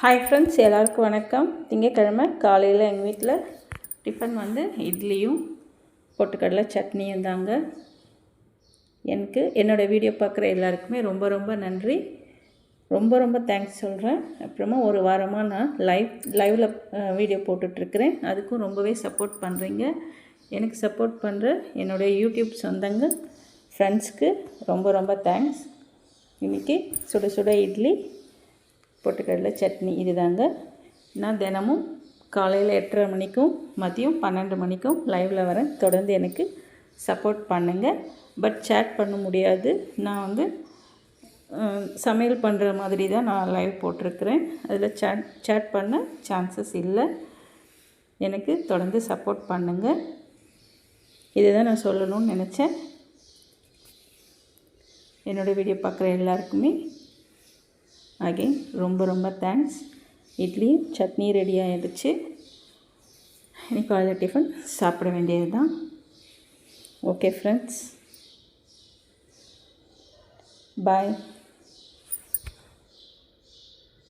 Hi friends, எல்லாருக்கும் வணக்கம். திங்கக்கிழமை காலையில் எங்கள் வீட்டில் டிஃபன் வந்து இட்லியும் பொட்டுக்கடலை சட்னியும் தாங்க. என்னோடய வீடியோ பார்க்குற எல்லாருக்குமே ரொம்ப ரொம்ப நன்றி, ரொம்ப தேங்க்ஸ் சொல்கிறேன். அப்புறமா ஒரு வாரமாக நான் லைவில் வீடியோ போட்டுட்ருக்கிறேன். அதுக்கும் ரொம்பவே சப்போர்ட் பண்ணுறீங்க. எனக்கு சப்போர்ட் பண்ணுற என்னுடைய யூடியூப் சொந்தங்க ஃப்ரெண்ட்ஸ்க்கு ரொம்ப தேங்க்ஸ். இன்றைக்கி சுட சுட இட்லி பொட்டுக்கடலை சட்னி இதுதாங்க. நான் தினமும் காலையில் 8:30 மணிக்கும் மதியம் 12 மணிக்கும் லைவில் வரேன். தொடர்ந்து எனக்கு சப்போர்ட் பண்ணுங்கள். பட் சேட் பண்ண முடியாது. நான் வந்து சமையல் பண்ணுற மாதிரி தான் நான் லைவ் போட்டிருக்கிறேன். அதில் சேட் பண்ண சான்சஸ் இல்லை. எனக்கு தொடர்ந்து சப்போர்ட் பண்ணுங்கள். இதுதான் நான் சொல்லணும்னு நினச்சேன். என்னோடய வீடியோ பார்க்குற எல்லாருக்குமே அகைன் ரொம்ப தேங்க்ஸ். இட்லியும் சட்னி ரெடி ஆகிடுச்சு. இன்னைக்கு காலையில் டிஃபன் சாப்பிட வேண்டியது தான். ஓகே ஃப்ரெண்ட்ஸ், பாய்.